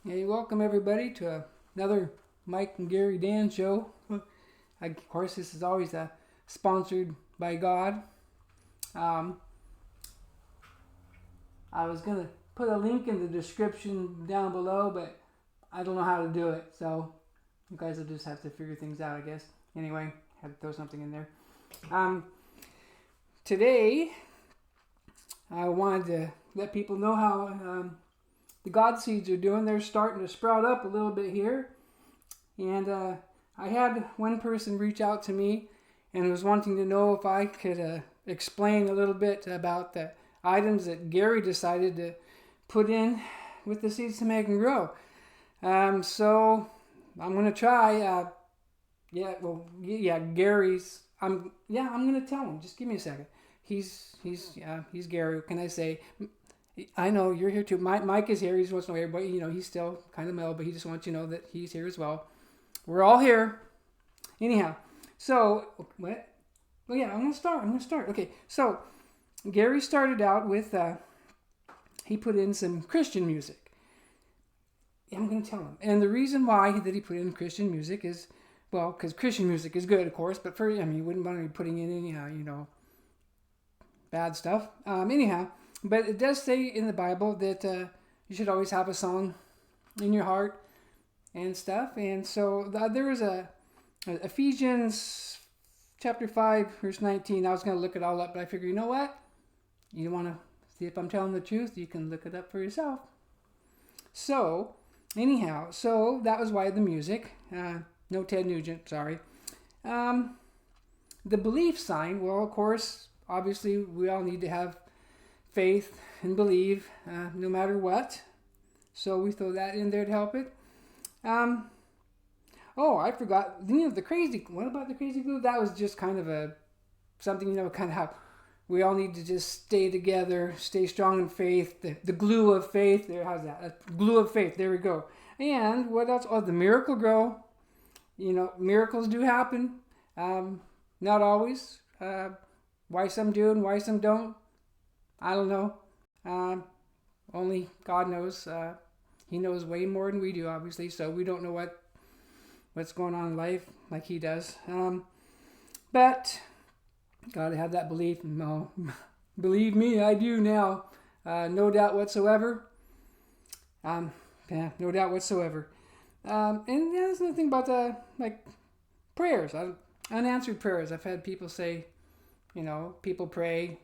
Hey, welcome everybody to another Mike and Gary Dan show. Of course, this is always sponsored by God. Um, I was going to put a link in the description down below, but I don't know how to do it. So you guys will just have to figure things out, I guess. Anyway, had to throw something in there. Um, Today, I wanted to let people know how the God seeds are doing. They're starting to sprout up a little bit here. And I had one person reach out to me and was wanting to know if I could explain a little bit about the items that Gary decided to put in with the seeds to make and grow. So I'm going to try. Gary's. I'm going to tell him. Just give me a second. He's Gary. What can I say? I know you're here too. Mike is here. He just wants to know everybody. He's still kind of mellow, but he just wants you to know that he's here as well. We're all here. Anyhow, so what? Well, yeah, I'm gonna start. Okay, so Gary started out with he put in some Christian music. I'm gonna tell him, and the reason why that he put in Christian music is, well, because Christian music is good, of course, but you wouldn't want to be putting in any bad stuff. Anyhow. But it does say in the Bible that you should always have a song in your heart and stuff. And so there was a Ephesians chapter 5, verse 19. I was going to look it all up, but I figured, you know what? You want to see if I'm telling the truth? You can look it up for yourself. So, anyhow, that was why the music. No Ted Nugent, sorry. The belief sign, well, of course, obviously, we all need to have faith and believe no matter what. So we throw that in there to help it. I forgot. The crazy. What about the crazy glue? That was just kind of something, kind of how we all need to just stay together, stay strong in faith. The glue of faith. There, how's that? Glue of faith. There we go. And what else? Oh, the miracle grow. Miracles do happen. Not always. Why some do and why some don't, I don't know. Only God knows. He knows way more than we do, obviously. So we don't know what's going on in life like He does. But gotta have that belief. No, believe me, I do now. No doubt whatsoever. No doubt whatsoever. And there's another thing about prayers. Unanswered prayers. I've had people say, people pray.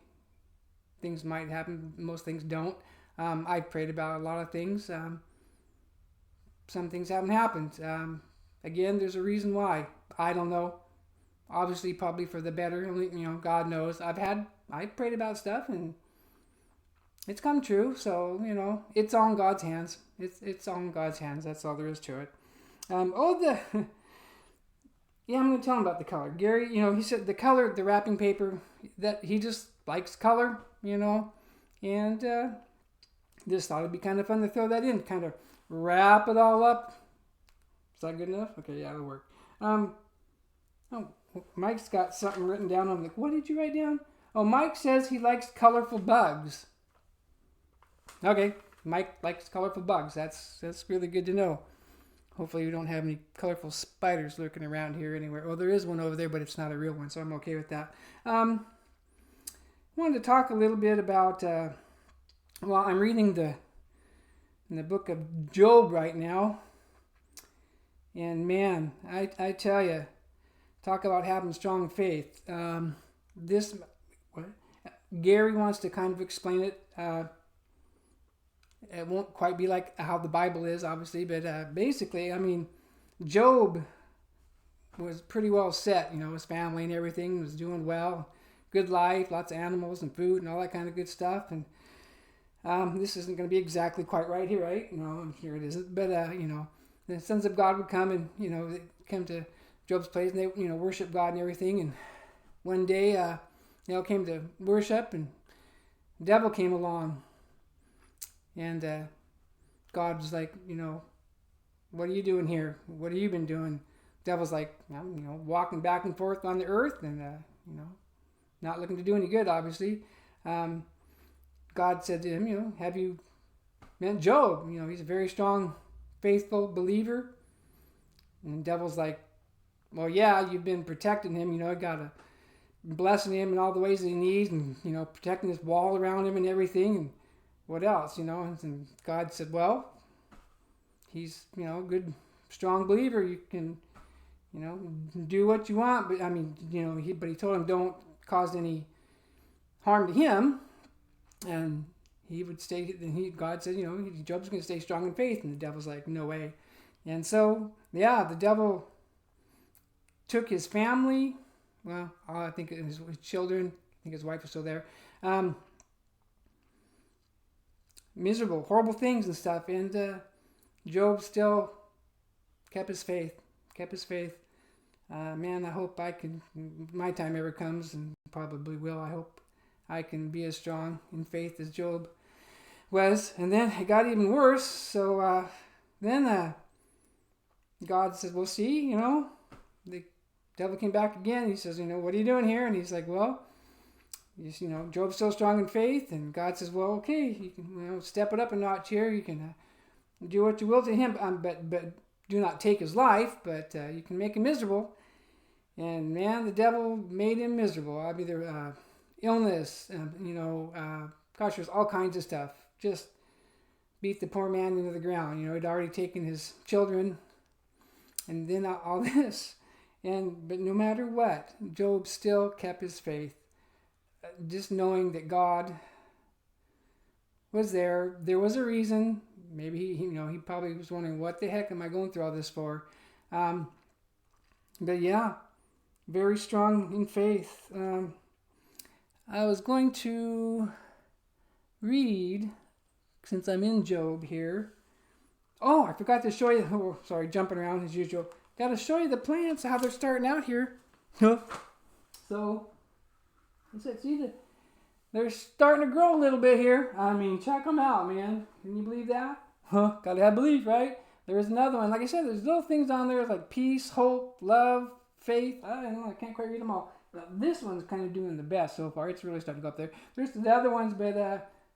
Things might happen. Most things don't. I've prayed about a lot of things. Some things haven't happened. Again, there's a reason why. I don't know. Obviously, probably for the better. Only God knows. I prayed about stuff and it's come true. So it's on God's hands. It's on God's hands. That's all there is to it. I'm going to tell him about the color. Gary, he said the color, the wrapping paper, that he just likes color. And just thought it'd be kind of fun to throw that in, kind of wrap it all up. Is that good enough? Okay, yeah, it'll work. Mike's got something written down. I'm like, what did you write down? Oh, Mike says he likes colorful bugs. Okay, Mike likes colorful bugs. That's really good to know. Hopefully we don't have any colorful spiders lurking around here anywhere. Well, there is one over there, but it's not a real one, so I'm okay with that. I wanted to talk a little bit about, I'm reading in the book of Job right now. And man, I tell you, talk about having strong faith. Gary wants to kind of explain it. It won't quite be like how the Bible is, obviously, but basically, Job was pretty well set. His family and everything was doing well. Good life, lots of animals and food and all that kind of good stuff. And this isn't going to be exactly quite right here, right? No, here it isn't. But, the sons of God would come and, they come to Job's place and they, worship God and everything. And one day, came to worship and the devil came along. And God was like, what are you doing here? What have you been doing? The devil's like, I'm, walking back and forth on the earth and, not looking to do any good, obviously. God said to him, have you met Job? He's a very strong faithful believer? And the devil's like, well, yeah, you've been protecting him, got to blessing him in all the ways that he needs, and protecting this wall around him and everything, and what else, and God said, well, he's a good strong believer. You can do what you want, but he told him don't cause any harm to him, and he would stay. And God said, Job's going to stay strong in faith, and the devil's like, no way. And so the devil took his family. Well, I think his children. I think his wife was still there. Miserable, horrible things and stuff. And Job still kept his faith. Man, I hope my time ever comes, and probably will. I hope I can be as strong in faith as Job was. And then it got even worse. So then God said, well, see, the devil came back again. He says, what are you doing here? And he's like, well, Job's still strong in faith. And God says, well, okay, you can step it up a notch here. You can do what you will to him, but do not take his life, but you can make him miserable. And man, the devil made him miserable. Either illness, gosh, there's all kinds of stuff. Just beat the poor man into the ground. He'd already taken his children, and then all this. But no matter what, Job still kept his faith, just knowing that God was there. There was a reason. Maybe he probably was wondering, what the heck am I going through all this for? But yeah, very strong in faith. I was going to read, since I'm in Job here. Oh, I forgot to show you. Oh, sorry, jumping around as usual. Got to show you the plants, how they're starting out here. So, they're starting to grow a little bit here. Check them out, man. Can you believe that? Gotta have belief, right? There's another one. Like I said, there's little things on there like peace, hope, love, faith. I don't know. I can't quite read them all. But this one's kind of doing the best so far. It's really starting to go up there. There's the other ones, but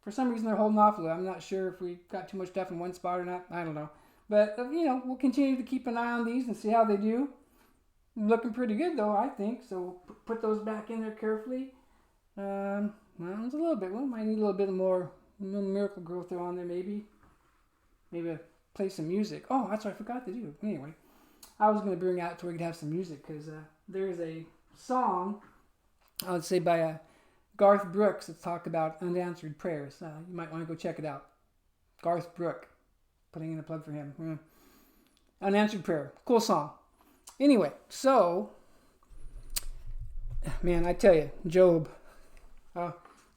for some reason they're holding off a little. I'm not sure if we got too much stuff in one spot or not. I don't know. But, we'll continue to keep an eye on these and see how they do. Looking pretty good, though, I think. So put those back in there carefully. Well, it's a little bit. We might need a little bit more miracle growth there on there, maybe. Maybe play some music. Oh, that's what I forgot to do. Anyway, I was going to bring out to where we could have some music, because there's a song, I would say, by Garth Brooks that talk about unanswered prayers. You might want to go check it out. Garth Brooks. Putting in a plug for him. Unanswered prayer. Cool song. Anyway, so, man, I tell you, Job.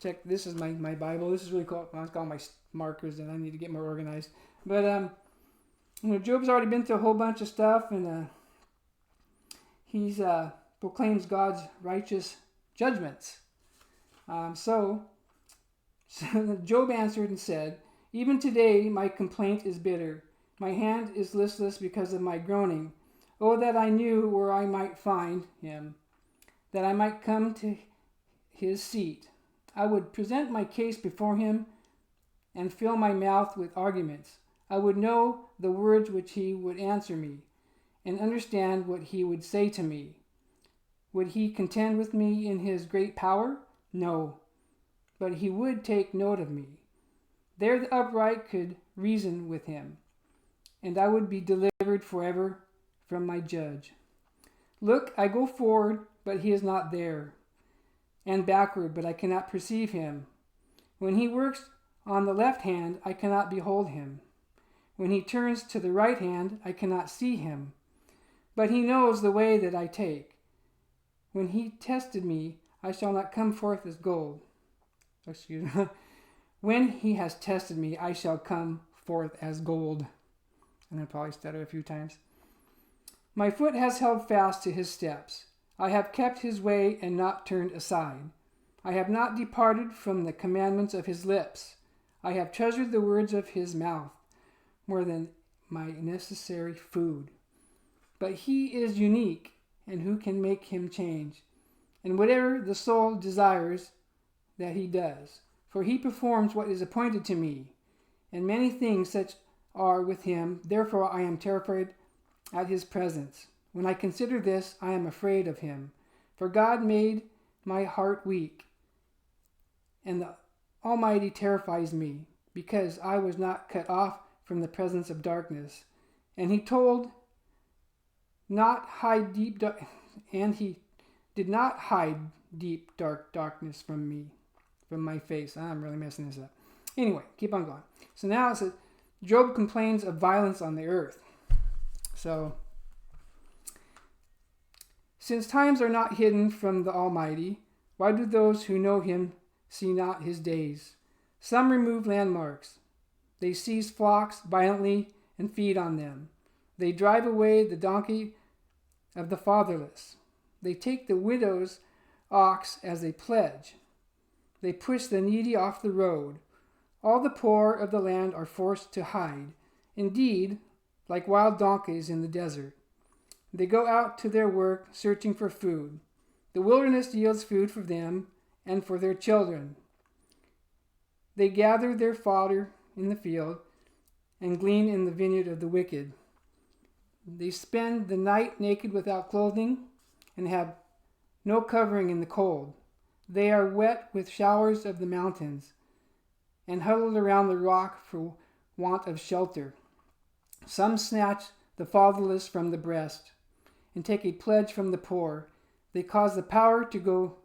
Check, this is my Bible. This is really cool. I've got all my markers, and I need to get more organized. But, Job's already been through a whole bunch of stuff, and he's proclaims God's righteous judgments. So Job answered and said, even today my complaint is bitter. My hand is listless because of my groaning. Oh, that I knew where I might find him, that I might come to his seat. I would present my case before him and fill my mouth with arguments. I would know the words which he would answer me, and understand what he would say to me. Would he contend with me in his great power? No, but he would take note of me. There the upright could reason with him, and I would be delivered forever from my judge. Look, I go forward, but he is not there, and backward, but I cannot perceive him. When he works on the left hand, I cannot behold him. When he turns to the right hand, I cannot see him. But he knows the way that I take. When he tested me, I shall not come forth as gold. Excuse me. When he has tested me, I shall come forth as gold. And I probably stutter a few times. My foot has held fast to his steps. I have kept his way and not turned aside. I have not departed from the commandments of his lips. I have treasured the words of his mouth more than my necessary food. But he is unique, and who can make him change? And whatever the soul desires, that he does. For he performs what is appointed to me, and many things such are with him. Therefore I am terrified at his presence. When I consider this, I am afraid of him. For God made my heart weak, and the Almighty terrifies me, because I was not cut off from the presence of darkness. And he did not hide deep dark darkness from me, from my face. I'm really messing this up. Anyway, keep on going. So now it says, Job complains of violence on the earth. So, since times are not hidden from the Almighty, why do those who know him see not his days? Some remove landmarks. They seize flocks violently and feed on them. They drive away the donkey of the fatherless. They take the widow's ox as a pledge. They push the needy off the road. All the poor of the land are forced to hide, indeed, like wild donkeys in the desert. They go out to their work, searching for food. The wilderness yields food for them and for their children. They gather their fodder in the field and glean in the vineyard of the wicked. They spend the night naked without clothing and have no covering in the cold. They are wet with showers of the mountains and huddled around the rock for want of shelter. Some snatch the fatherless from the breast and take a pledge from the poor. They cause the poor to go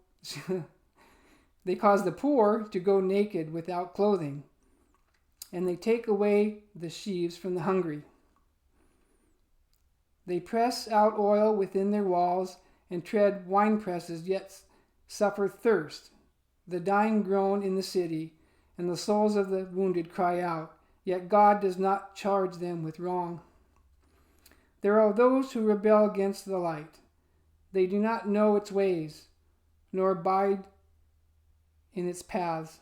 naked without clothing, and they take away the sheaves from the hungry. They press out oil within their walls and tread wine presses, yet suffer thirst. The dying groan in the city, and the souls of the wounded cry out, yet God does not charge them with wrong. There are those who rebel against the light. They do not know its ways, nor abide in its paths.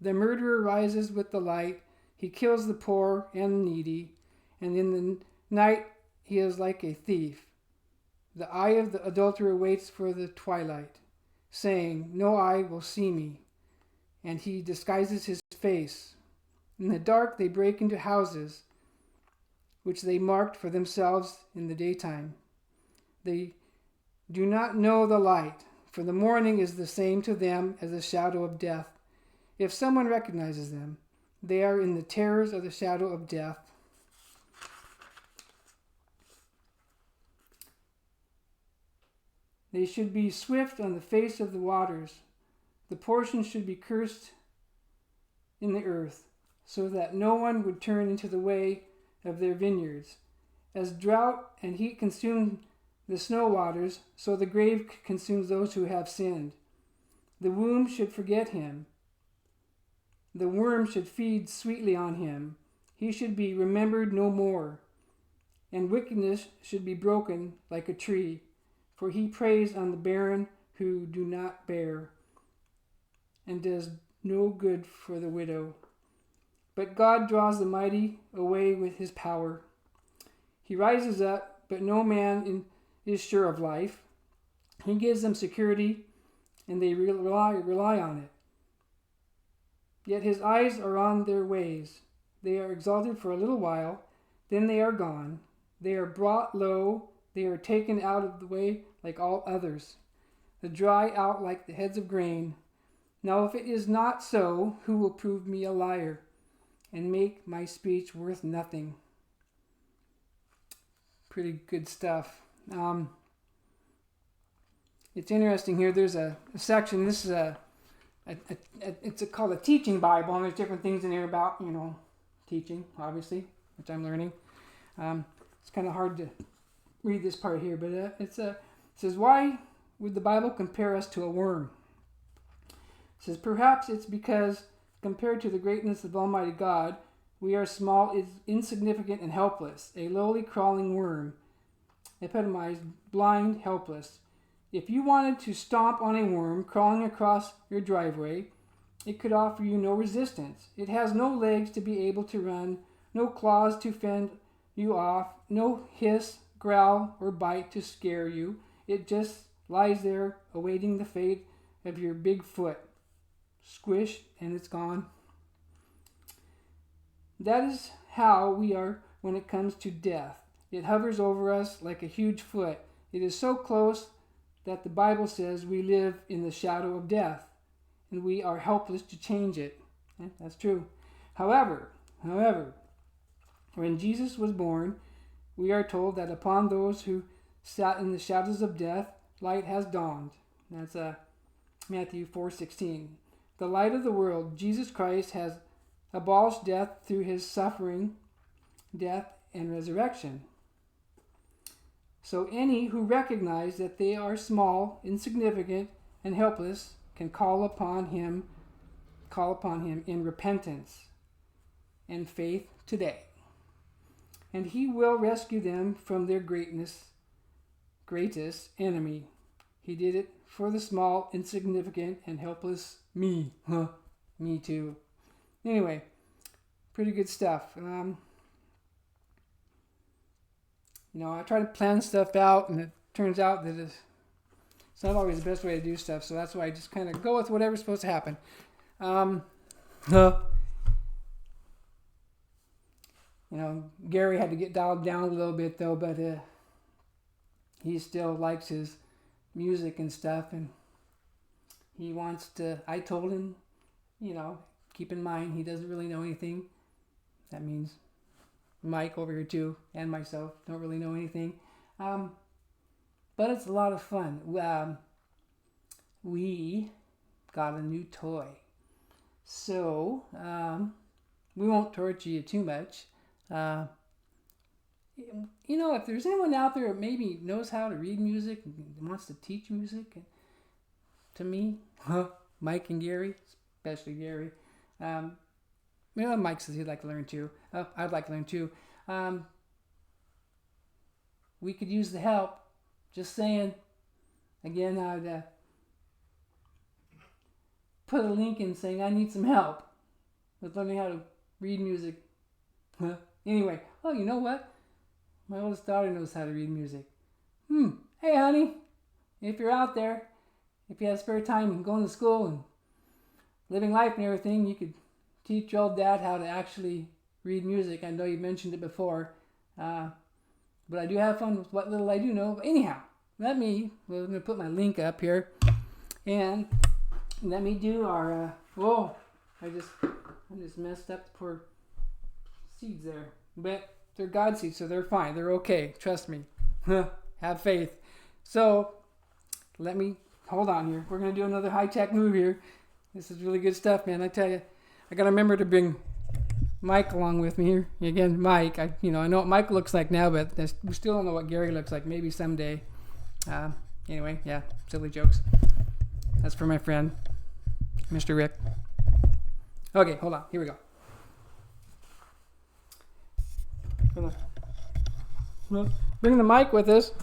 The murderer rises with the light. He kills the poor and the needy, and in the night he is like a thief. The eye of the adulterer waits for the twilight, saying, no eye will see me. And he disguises his face. In the dark they break into houses, which they marked for themselves in the daytime. They do not know the light, for the morning is the same to them as the shadow of death. If someone recognizes them, they are in the terrors of the shadow of death. They should be swift on the face of the waters. The portion should be cursed in the earth, so that no one would turn into the way of their vineyards. As drought and heat consume the snow waters, so the grave consumes those who have sinned. The womb should forget him. The worm should feed sweetly on him. He should be remembered no more. And wickedness should be broken like a tree, for he preys on the barren who do not bear, and does no good for the widow. But God draws the mighty away with his power. He rises up, but no man is sure of life. He gives them security, and they rely on it. Yet his eyes are on their ways. They are exalted for a little while, then they are gone. They are brought low, they are taken out of the way like all others. The dry out like the heads of grain. Now if it is not so, who will prove me a liar and make my speech worth nothing? Pretty good stuff. It's interesting here. There's a section. This is it's called a teaching Bible, and there's different things in here about teaching, obviously, which I'm learning. It's kind of hard to read this part here, but it says, why would the Bible compare us to a worm? It says, perhaps it's because compared to the greatness of Almighty God, we are small, insignificant, and helpless, a lowly crawling worm, epitomized, blind, helpless. If you wanted to stomp on a worm crawling across your driveway, it could offer you no resistance. It has no legs to be able to run, no claws to fend you off, no hiss, growl, or bite to scare you. It just lies there awaiting the fate of your big foot. Squish, and it's gone. That is how we are when it comes to death. It hovers over us like a huge foot. It is so close that the Bible says we live in the shadow of death, and we are helpless to change it. That's true. However, when Jesus was born, we are told that upon those who sat in the shadows of death, light has dawned. That's Matthew 4:16. The light of the world, Jesus Christ, has abolished death through his suffering, death, and resurrection. So any who recognize that they are small, insignificant, and helpless can call upon him in repentance and faith today. And he will rescue them from their greatest enemy. He did it for the small, insignificant, and helpless me. Me too. Anyway, pretty good stuff. I try to plan stuff out, and it turns out that it's not always the best way to do stuff, so that's why I just kind of go with whatever's supposed to happen. Gary had to get dialed down a little bit, though, but he still likes his music and stuff, and he wants to, I told him, keep in mind, he doesn't really know anything. That means Mike over here too, and myself don't really know anything. But it's a lot of fun. We got a new toy. So, we won't torture you too much. If there's anyone out there that maybe knows how to read music and wants to teach music to me, Mike and Gary, especially Gary, Mike says he'd like to learn too. I'd like to learn too. We could use the help. Just saying. Again, I'd put a link in saying I need some help with learning how to read music. Anyway, you know what? My oldest daughter knows how to read music. Hey, honey, if you're out there, if you have spare time and going to school and living life and everything, you could teach your old dad how to actually read music. I know you mentioned it before, but I do have fun with what little I do know. But anyhow, I'm going to put my link up here, and let me do our, I just messed up the poor seeds there, but they're God seeds, so they're fine. They're okay. Trust me. Have faith. So hold on here. We're going to do another high-tech move here. This is really good stuff, man. I tell you, I got to remember to bring Mike along with me here. Again, Mike, I know what Mike looks like now, but we still don't know what Gary looks like. Maybe someday. Anyway, yeah, silly jokes. That's for my friend, Mr. Rick. Okay, hold on. Here we go. Bring the mic with us.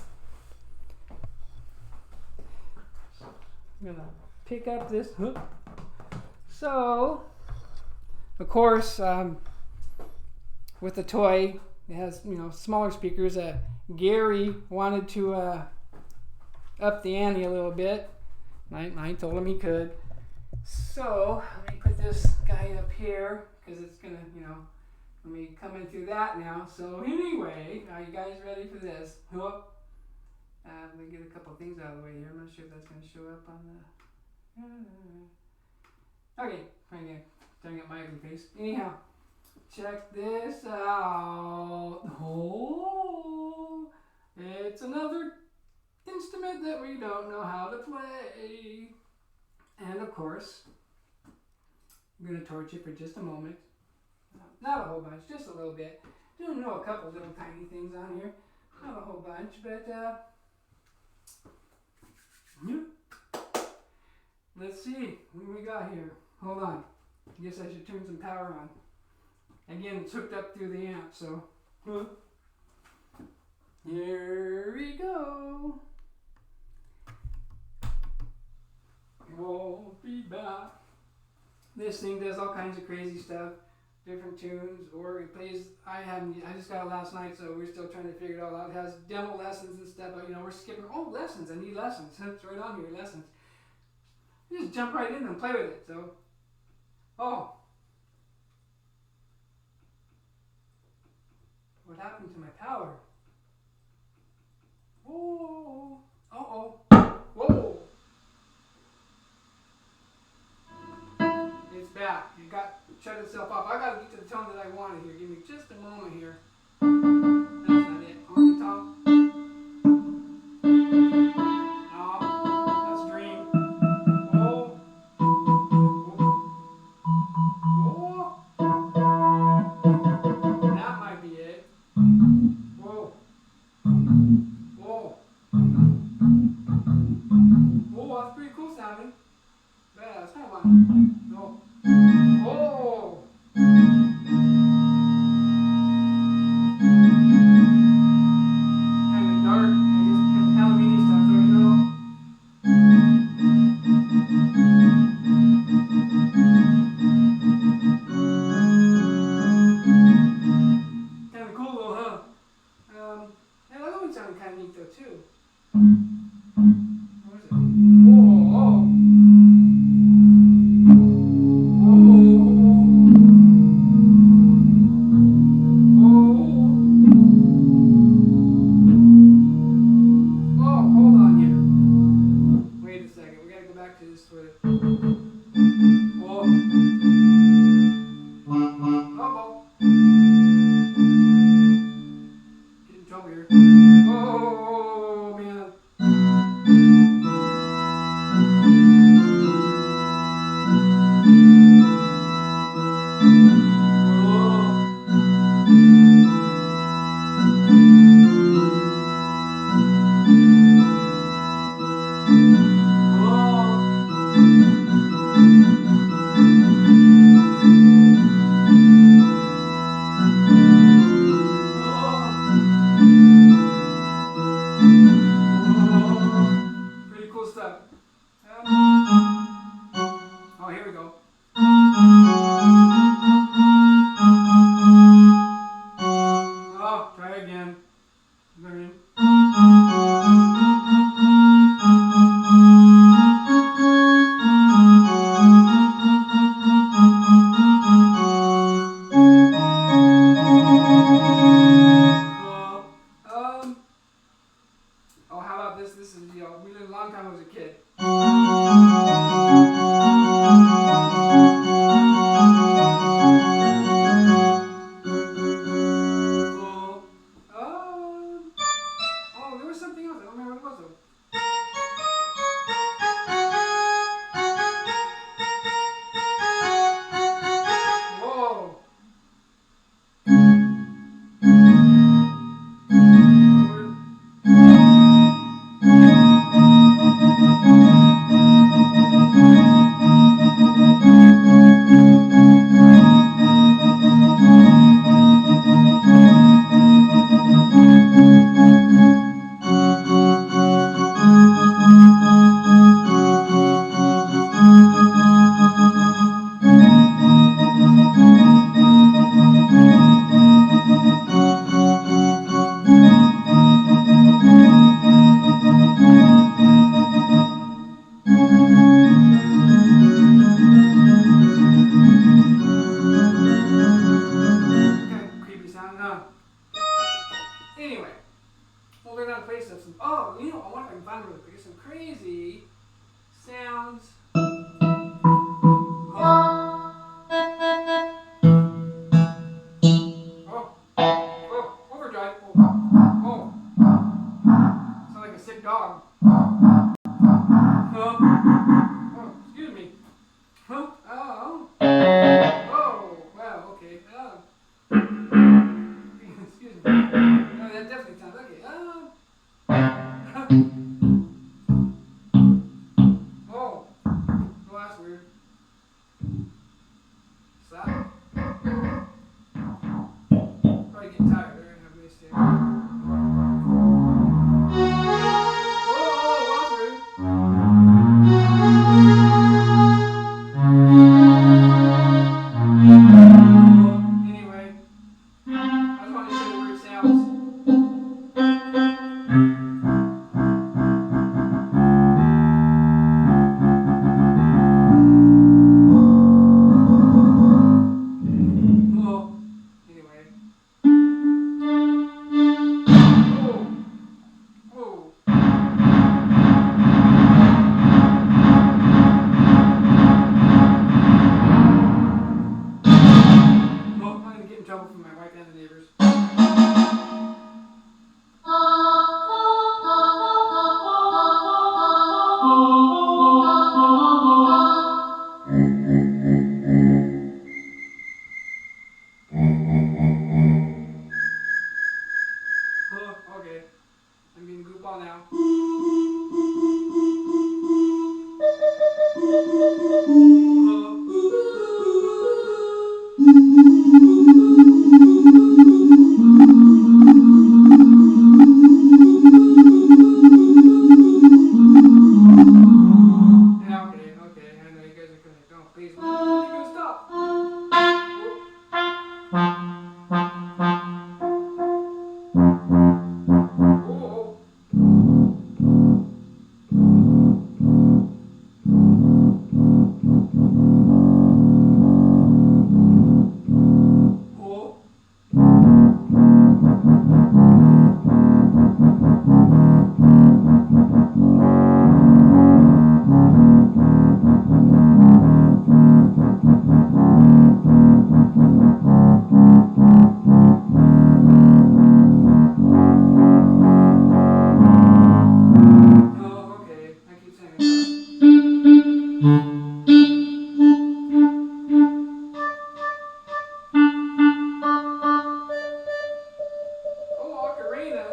I'm going to pick up this. So, of course, with the toy, it has, smaller speakers. Gary wanted to up the ante a little bit. I told him he could. So, let me put this guy up here, because it's going to, let me come in through that now. So, anyway, are you guys ready for this? Let me get a couple things out of the way here. I'm not sure if that's going to show up on the... Okay, trying to get my ugly face. Anyhow, check this out. Oh, it's another instrument that we don't know how to play. And of course, I'm going to torch it for just a moment. Not a whole bunch, just a little bit. Do know a couple little tiny things on here. Not a whole bunch, but let's see what we got here. Hold on. I guess I should turn some power on. Again, it's hooked up through the amp, so here we go. Won't be back. This thing does all kinds of crazy stuff, different tunes, or it plays. I just got it last night, so we're still trying to figure it all out. It has demo lessons and stuff, but we're skipping. Oh, lessons! I need lessons. It's right on here, lessons. You just jump right in and play with it. So, What happened to my power? Whoa. Uh-oh. Whoa. It's back. It got shut itself off. I gotta get to the tone that I wanted here. Give me just a moment here. That's not it. On the top. No. That's dream. Whoa. Whoa. That might be it. Whoa. Whoa. Whoa, that's pretty cool sounding. Yeah, that's kind of fun. No. Oh! Kind of dark, I guess, kind of Halloween-y stuff, though, you know? Kind of cool, though, huh? Yeah, that other one sounded kind of neat, though, too. What was it? Whoa! Oh. Pretty cool stuff. Oh, here we go. Oh, try again. Learning. Oh, how about this? This is, we lived a long time as a kid. Oh, there was something else. I don't remember what it was though. Whoa. Anyway, we'll learn how to play stuff. Oh, I wonder if I can find really quick some crazy sounds. Overdrive. Oh. Sound like a sick dog. Oh, excuse me. Oh. Oh, wow, okay. Excuse me. No, that definitely sounds okay. Oh, that's weird. Stop. Probably get tired. They're gonna have me stay. Anyway, I just wanted to show you weird sounds. I'm being a goofball now. Yeah, okay. I know you guys are gonna go. Please, when are you gonna stop? Oh, oh, oh, okay. I keep saying it. Oh, ocarina.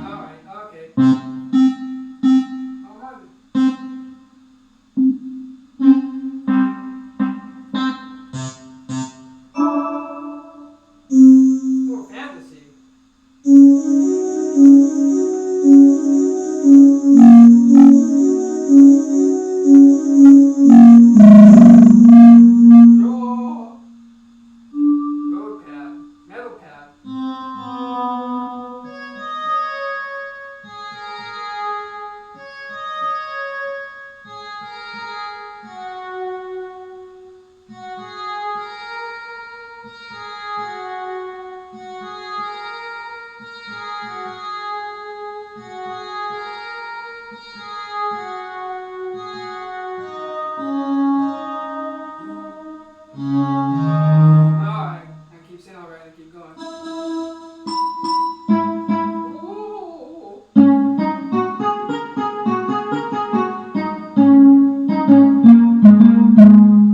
Alright, okay. Oh, oh, fantasy. Draw. Road pad. Metal pad. Alright. I keep saying alright. I keep going. Ooh.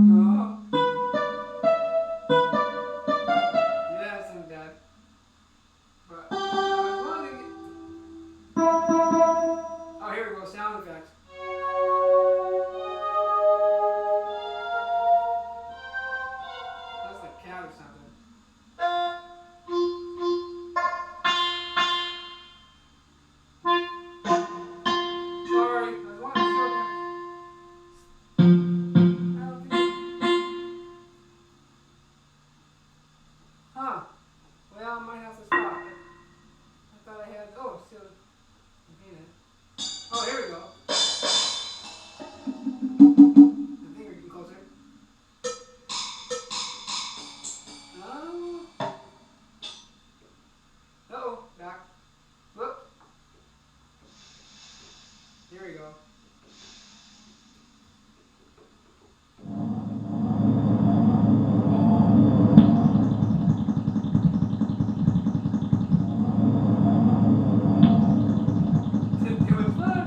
Oh. Yes, I'm dead. But oh, here we go. Sound effects. That's like cat or something. Sorry, I was wanting to start I don't think. Huh. Well, I might have to stop. I thought I had. Oh, still. Oh, here we go. I think we're getting closer. Oh. Uh-oh. Back. Whoop. Here we go. It was fun.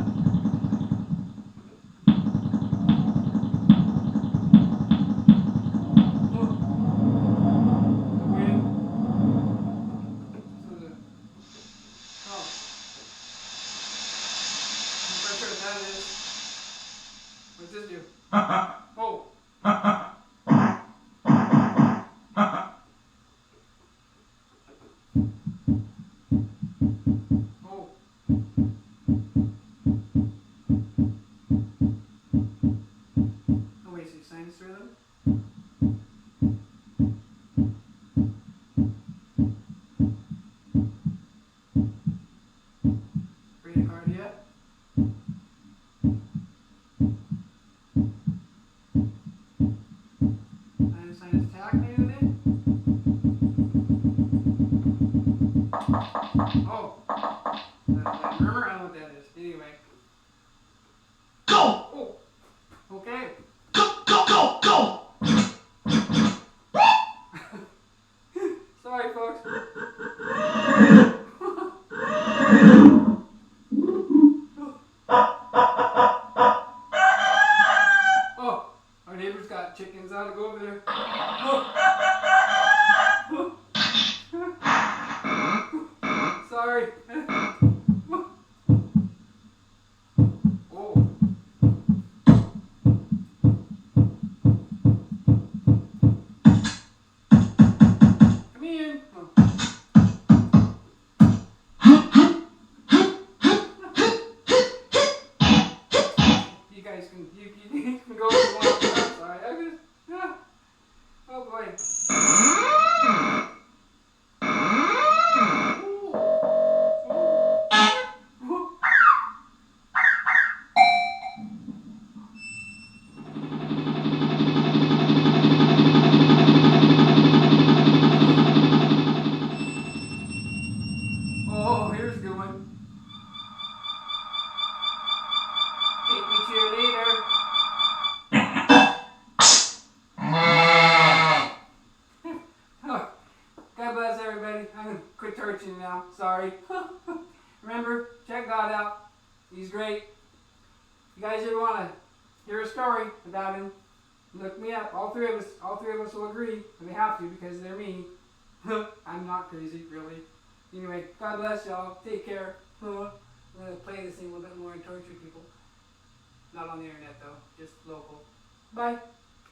Oh, the wind. So the. Oh. I'm not sure what that is. What's this do? Oh. Oh. Oh, wait, so you sinus rhythm? Bradycardia? Sinus attack, maybe? Oh. That murmur? I don't know what that is. Anyway. Go! Oh. Okay. Go! Sorry, folks. guys can you can go if you want. I'm sorry. I just oh boy. Oh, here's a good one. Take me to your leader. God bless everybody. I'm gonna quit torching now. Sorry. Remember, check God out. He's great. You guys ever wanna hear a story about him? Look me up. All three of us will agree. And they have to because they're me. I'm not crazy, really. Anyway, God bless y'all. Take care. I'm gonna play this thing a little bit more and torture people. Not on the internet though, just local. Bye.